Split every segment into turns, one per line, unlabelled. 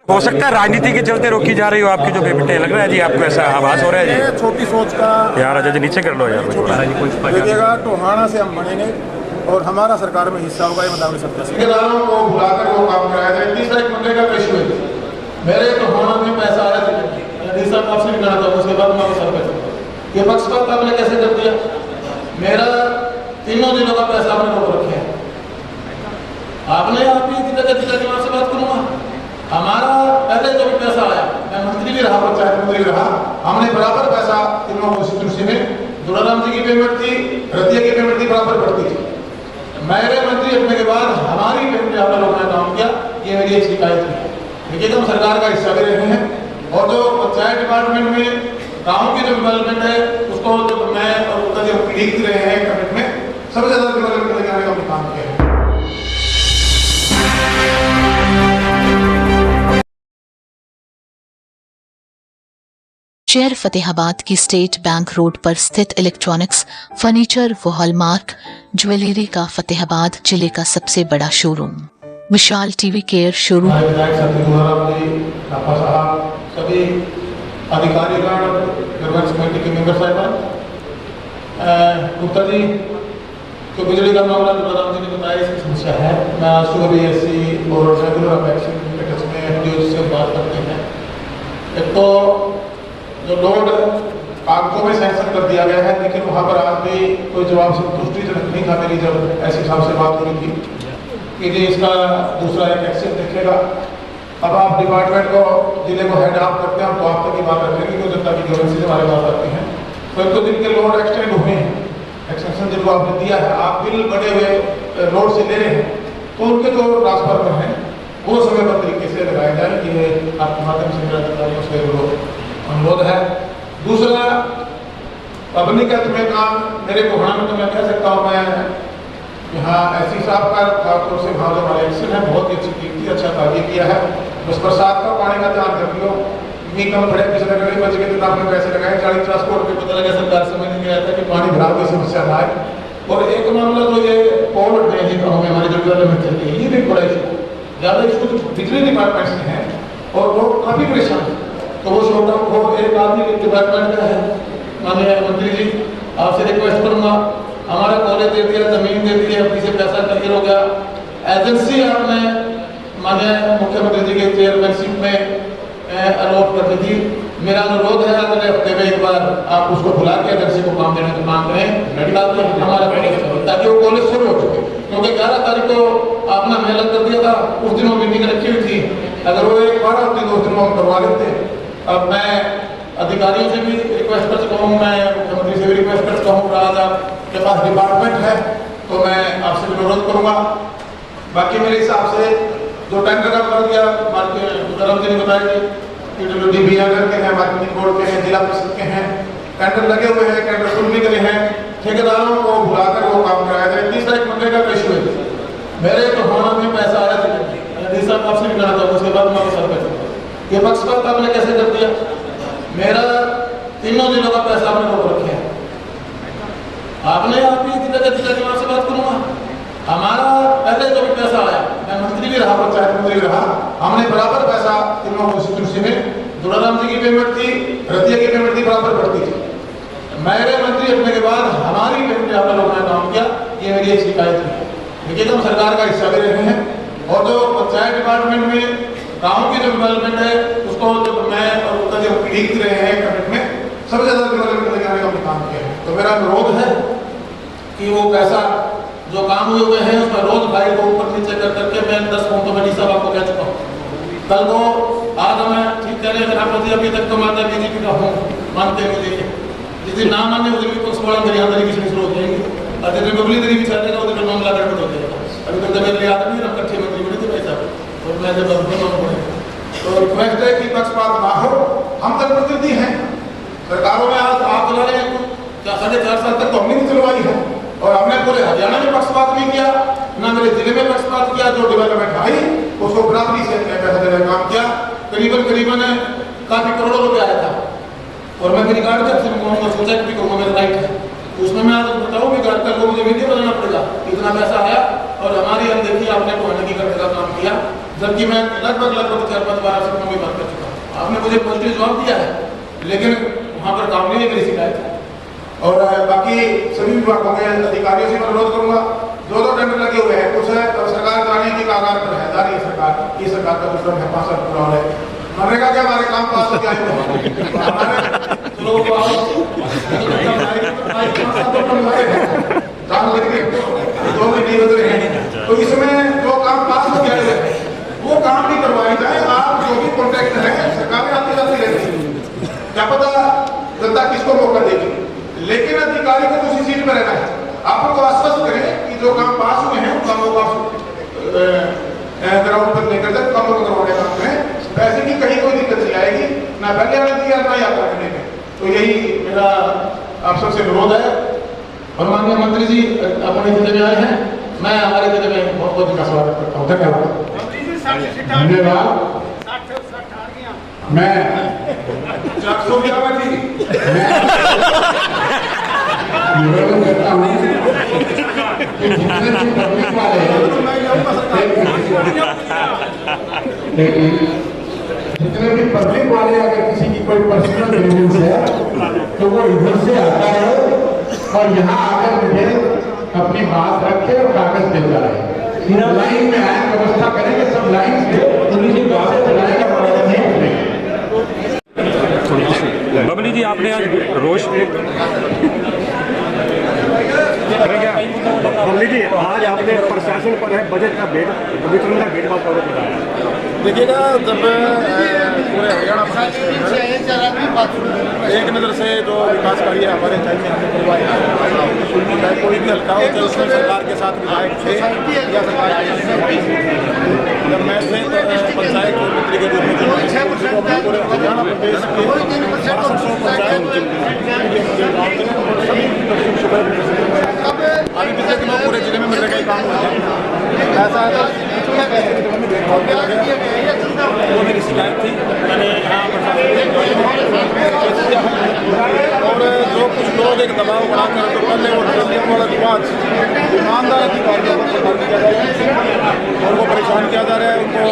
हो सकता है राजनीति के चलते रोकी जा रही हो आपकी जो बेटे, लग रहा है जी आपको, ऐसा आभास हो रहा है जी?
छोटी सोच का
यार राजा जी नीचे कर लो यार,
देखिएगा। टोहाना से हम बनेंगे और हमारा सरकार में हिस्सा होगा, ये मुताबिक सबका ठेकेदारों को बुलाकर वो काम कराया जाए। तीसरा एक मुद्दे का पेश हुए, मेरे टोहाना में पैसा आया था आपसे भी कहना था, उसके बाद मैं सर कर ये पक्षपात आपने कैसे कर दिया? मेरा 3 दिनों का पैसा आपने रोक रखे हैं। आपने आपकी जिला की से बात करूंगा, हमारा पहले जो भी पैसा आया, मैं मंत्री भी रहा, पंचायत मंत्री भी रहा, हमने बराबर पैसा तीनों कॉन्स्टिट्यूंसी में, दुलाराम जी की पेमेंट थी, रतिया की पेमेंट थी, बराबर बढ़ती थी। मेरे मंत्री अपने के बाद हमारी पेमेंट आप लोगों ने काम किया, ये मेरी एक शिकायत है। देखिए हम सरकार का हिस्सा भी रहे हैं और जो पंचायत डिपार्टमेंट में गाँव की जो डेवलपमेंट है उसको जो मैं और उसका जो लिख रहे हैं कमिट में सबसे ज्यादा डेवलपमेंट लेके आने का काम किया है।
शहर फतेहाबाद की स्टेट बैंक रोड पर स्थित इलेक्ट्रॉनिक्स, फर्नीचर व हॉलमार्क ज्वेलरी का फतेहाबाद जिले का सबसे बड़ा शोरूम विशाल टीवी केयर शोरूम।
सभी अधिकारीगण, गवर्नेंस कमेटी के मेंबर साहिबान, गुप्ता जी जो बिजली का मामला दुलाराम जी ने बताया इसकी समस्या है। मैं आज सुबह भी ऐसी और रेगुलर अपेक्शन के टच में एमडीओ से बात करते हैं। एक तो जो लोड कागजों में सैंक्शन कर दिया गया है, लेकिन वहाँ पर आज भी कोई जवाब संतुष्टिजनक नहीं था मेरी, जब ऐसे हिसाब से बात हो रही थी कि जी इसका दूसरा एक एक्सेस देखेगा। अब आप डिपार्टमेंट को, जिले को हेड आप करते हैं, तो आप तक की बात रखेंगे क्यों जनता की गवर्नेंस से हमारे पास आती हैं। तो एक तो जिनके लोड एक्सटेंड हुए हैं, एक्सटेंशन जिनको आपने दिया है, आप बिल बड़े हुए लोड से ले रहे हैं, तो उनके जो ट्रांसफर में है वो समयबद्ध तरीके से लगाया जाए। ये आपके माध्यम से अधिकारियों से अनुरोध है। दूसरा, पब्लिकत में काम मेरे कोहना में तो मैं कह सकता हूँ, मैं यहाँ ऐसी साहब का खासतौर से वहाँ जो हमारे एक्शन है बहुत ही अच्छी कीमती अच्छा कार्य किया है। बस बरसात का पानी का ध्यान रख लो, इतनी कम बड़े पिछले गए बच गए तो आपने पैसे लगाए 40-50 करोड़ रुपये, पता लगा सरकार समझ नहीं गया था कि पानी भराव की समस्या ना आए। और एक मामला तो ये पोल ड्रेनेज गाँव में हमारी जो डेवलपमेंट चल रही है, ये भी बड़ा इशू, ज़्यादा इशू बिजली डिपार्टमेंट से हैं और लोग काफ़ी परेशान हैं। तो वो छोटा वो एक आदमी डिपार्टमेंट का है। माननीय मंत्री जी आपसे रिक्वेस्ट करूंगा, हमारा कॉलेज दे दिया, जमीन दे दी, अपनी से पैसा क्लियर हो गया, एजेंसी आपने माननीय मुख्यमंत्री जी के चेयरमैनशिप में अलॉट कर दी थी। मेरा अनुरोध है अगले हफ्ते में एक बार आप उसको बुला के एजेंसी को काम देने का काम करें, हमारा ताकि वो कॉलेज शुरू हो चुके, क्योंकि 11 तारीख को आपने मेहनत कर दिया था, उस दिनों मीटिंग रखी हुई थी, अगर वो एक बार होती तो उस दिनों हम करवा लेते। अब मैं अधिकारियों से भी रिक्वेस्ट कर चुका हूँ, मैं मुख्यमंत्री से भी रिक्वेस्ट कर चुका हूँ, आज आपके पास डिपार्टमेंट है तो मैं आपसे भी अनुरोध करूँगा। बाकी मेरे हिसाब से जो टेंडर का कर दिया, दुलाराम जी ने बताया कि PWD के हैं, मार्केटिंग बोर्ड के हैं, जिला परिषद के हैं, टेंडर लगे हुए हैं, टेंडर शुरू भी करे हैं, ठेकेदारों को बुलाकर वो काम कराया जाए। तीसरा एक मुद्दे का पेश हुए, मेरे टोहाना में पैसा आया था, आपसे भी कहना था, उसके बाद मैं सर कर ये पक्षपात आपने कैसे कर दिया? मेरा 3 दिनों का पैसा आपने रोक रखे हैं। आपने आपकी जिला से बात करूंगा, हमारा पहले जो भी पैसा आया, मैं मंत्री भी रहा, पंचायत मंत्री भी रहा, हमने बराबर पैसा तीनों कॉन्स्टिट्यूंसी में, दुलाराम जी की पेमेंट थी, रतिया की पेमेंट थी, बराबर बढ़ती थी। मेरे मंत्री अपने के बाद हमारी पेमेंट आप लोगों ने काम किया, ये मेरी एक शिकायत है। देखिए हम सरकार का हिस्सा भी रहे हैं और जो पंचायत डिपार्टमेंट में गाँव की जो डेवलपमेंट है उसको जो मैं और उसका जो लिख रहे हैं कमिट में सबसे ज्यादा डेवलपमेंट लेके आने का काम किया है। तो मेरा अनुरोध है कि वो पैसा जो काम हुए हैं उसमें रोज भाई को ऊपर नीचे कर करके मैं 10 फोन तो मैं सब आपको कह चुका हूँ। कल को आज मैं ठीक कह रहे हैं, अभी तक तो मानता बीजेपी का हूँ, मानते मुझे जिस ना माने उस दिन पक्षवाड़ा मेरी यहाँ तरीके से शुरू हो जाएंगे और जिस दिन पब्लिक तरीके से चलेगा उस दिन मामला गड़बड़ हो जाएगा। अभी तक तो मेरे याद नहीं, हम कट्ठे मंत्री बने थे भाई साहब, और मैं जब तो रिक्वेस्ट है कि पक्षपात ना हो, हम तक प्रतिनिधि हैं, सरकारों में आज आप चला रहे हैं, 4.5 साल तक तो हमने नहीं चलवाई है और हमने पूरे हरियाणा में पक्षपात नहीं किया, ना मेरे जिले में पक्षपात किया। जो डेवलपमेंट आई उसको बराबरी से पैसा देने का काम किया, करीबन काफी करोड़ों रुपये आया था और मैं रिकॉर्ड कर सोचा कि करूँगा, मेरा राइट है, उसमें मैं आज बताऊँ कि घर का मुझे वीडियो बनाना पड़ेगा, इतना पैसा आया और हमारी अनदेखी आपने को करने का काम किया, जबकि मैं लगभग 4-5 बार आपने मुझे पॉजिटिव जवाब दिया है, लेकिन वहाँ पर काम नहीं है, मेरी शिकायत है। और बाकी सभी विभागों के अधिकारियों से मैं अनुरोध करूँगा, दो टेंडर लगे हुए हैं, कुछ सरकार कराने की कागार पर है, जारी सरकार की सरकार का दूसरा है 5 साल पूरा हो रहा है। मनरेगा के हमारे काम पास हो गया है, तो इसमें जो काम पास हो गया है वो काम भी करवाए जाए। आप जो भी कॉन्ट्रैक्ट है, सरकारें आती जाती रहती है, क्या पता जनता किसको मौका देगी, लेकिन अधिकारी को उसी सीट पर रहना है। आप उनको आश्वस्त करें कि जो काम पास हुए हैं उन कामों को ग्राउंड पर लेकर जाए, कामों को करवाने काम करें। पैसे की कहीं कोई दिक्कत नहीं आएगी, ना पहले आने दिया ना यात्रा करने में। तो यही मेरा आप सबसे अनुरोध है। और माननीय मंत्री जी अपने जिले में आए हैं, मैं हमारे जिले में बहुत बहुत का स्वागत करता हूँ। धन्यवाद। धन्यवाद। मैं 400 जी जितने भी पब्लिक वाले अगर किसी की कोई पर्सनल ग्रीवेंस है तो वो इधर से आता है और यहाँ आकर मुझे अपनी बात रखे और कागज देता है। लाइन में आए, व्यवस्था करेंगे सब लाइन से,
बबली जी आपने आज रोष
बबली जी आज आपने प्रशासन पर है बजट का वितरण का भेदभाव बताया।
देखिएगा, जब पूरे हरियाणा एक नज़र से जो विकास कार्य हमारे चाहे हमने करवाए, चाहे कोई भी हल्का हो, चाहे उसमें सरकार के साथ विधायक थे या सरकार जब मैं थे पंचायत मंत्री के रूप में पूरे हरियाणा प्रदेश के अभी पिछले दिनों पूरे जिले में मनरेगा काम हुआ है। ऐसा वो मेरी शिकायत थी, मैंने यहाँ और जो कुछ लोग एक दबाव बढ़ाकर तो पहले वो ट्रेनिंग वाला रिवाज ईमानदार अधिकारियों को किया जा रहा है, उनको परेशान किया जा रहा है, उनको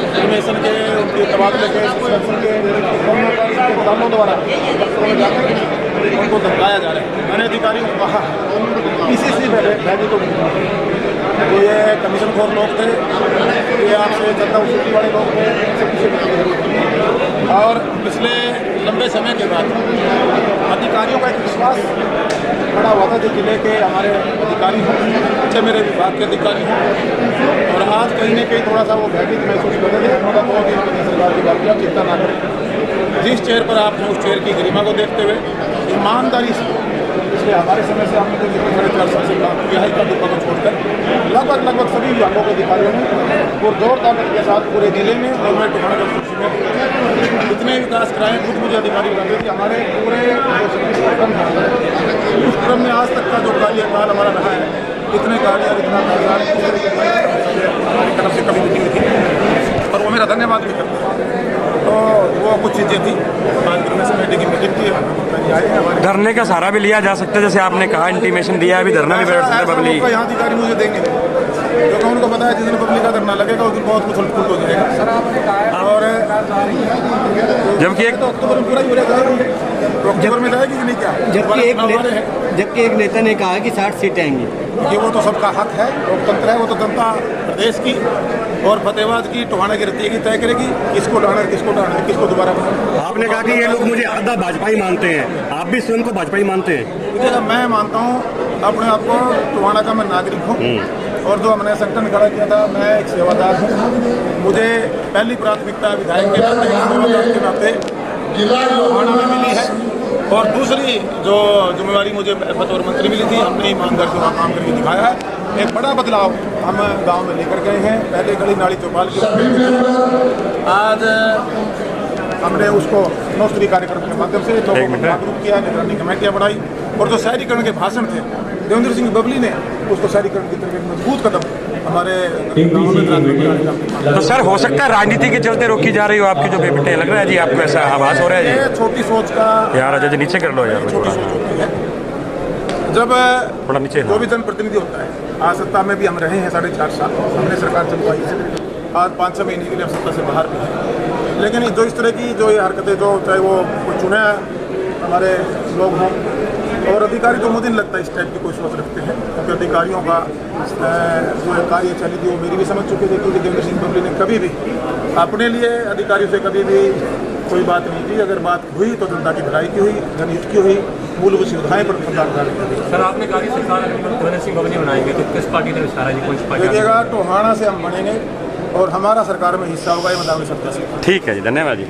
इन्फॉर्मेशन के उनके तबादले के सस्पेंशन के दामों द्वारा उनको धमकाया जा रहा है। मैंने अधिकारियों को कहा PCC भेजे तो ये कमीशन खोर लोग थे, ये आपसे चंदा वसूली वाले लोग थे, और पिछले लंबे समय के बाद अधिकारियों का एक विश्वास खड़ा हुआ था जो जिले के हमारे अधिकारी हों, अच्छे मेरे विभाग के अधिकारी हों, और आज कहीं न कहीं थोड़ा सा वो भयभीत महसूस कर रहे थे। थोड़ा बहुत सरकार की बात की आप चिंता ना करें, जिस चेयर पर आप हैं उस चेयर की गरिमा को देखते हुए ईमानदारी से इसलिए हमारे समय से हमने तो 4.5 साल से काम किया है, डिब्बा को छोड़कर लगभग सभी विभागों के अधिकारियों ने और जोर ताकत के साथ पूरे जिले में और मैं टोहाना में इतने विकास कराए। खुद मुझे अधिकारी बताते थे हमारे पूरे उस क्रम में आज तक का जो कार्यकाल हमारा रहा है, इतने कार्य इतना हमारी तरफ से कभी नहीं हुई थी, और वो मेरा धन्यवाद भी करते हैं। तो वो कुछ चीज़ें थी, 5 दिन में समिति की मीटिंग थी,
धरने का सहारा भी लिया जा सकता है, जैसे आपने कहा इंटीमेशन दिया है, अभी धरना भी बैठ सकता है बबली।
यहाँ अधिकारी मुझे देंगे क्योंकि उनको पता है जिस दिन पब्लिक का धरना लगेगा उस दिन बहुत कुछ उलट हो जाएगा। और
जबकि एक
तो अक्टूबर में पूरा ही हो जाएगा, अक्टूबर में जाएगी कि नहीं क्या?
जबकि एक नेता ने कहा कि 60 सीटें आएंगी।
ये वो तो सबका हक है, लोकतंत्र है, वो तो जनता प्रदेश की और फतेहाबाद की टोहाना की रतिया की तय करेगी किसको डालना है, किसको डालना है, किसको दोबारा।
आपने कहा कि ये लोग मुझे आधा भाजपा ही मानते हैं, आप भी स्वयं को भाजपा ही मानते हैं?
देखिए, मैं मानता हूँ अपने आप को टोहाना का मैं नागरिक हूँ, और जो हमने संगठन खड़ा किया था, मैं एक सेवादार हूँ। मुझे पहली प्राथमिकता विधायक के नाते, सेवादार के नाते टोहाना में मिली है, और दूसरी जो जिम्मेवारी मुझे बतौर मंत्री मिली थी, हमने ईमानदार से वहाँ काम करके दिखाया है। एक बड़ा बदलाव हम गांव में लेकर गए हैं। पहले गली नाली चौपाल की आज हमने उसको 9 स्तरीय कार्यक्रम के माध्यम से लोगों को जागरूक किया, निगरानी कमेटियाँ बढ़ाई, और जो शहरीकरण के भाषण थे देवेंद्र सिंह बबली ने उसको शहरीकरण की तरफ एक मजबूत कदम हमारे गाँव में।
तो सर हो सकता है राजनीति के चलते रोकी जा रही हो आपकी जो बेटे, लग रहा है जी आपको ऐसा आभास हो रहा है जी?
छोटी सोच का
यार अजय जी नीचे कर लो यार थोड़ा,
जब
थोड़ा नीचे
जो भी जनप्रतिनिधि होता है, आज सत्ता में भी हम रहे हैं 4.5 साल, हमने सरकार चलवाई है, आज 5-6 महीने के लिए हम सत्ता से बाहर भी हैं,
लेकिन जो इस तरह की जो ये हरकतें जो चाहे वो कोई चुने हमारे लोग हों और अधिकारी तो मुझे नहीं लगता इस टाइप की कोई सोच रखते हैं, क्योंकि अधिकारियों का जो कार्य चली थी वो मेरी भी समझ चुके थे, क्योंकि देवेंद्र सिंह बबली ने कभी भी अपने लिए अधिकारियों से कभी भी कोई बात नहीं की। अगर बात हुई तो जनता की भलाई की हुई, जनहित की हुई, मूलभूत सुविधाएं पर प्रदान करने की।
सर आपने कहा कि सरकार देवेंद्र सिंह बबली बनाएंगे, तो किस पार्टी ने विचारा जी, कौन सी पार्टी?
देखिएगा, टोहाना से हम बनेंगे और हमारा सरकार में हिस्सा होगा, ये मैं दावे सकता हूं।
ठीक है जी, धन्यवाद जी।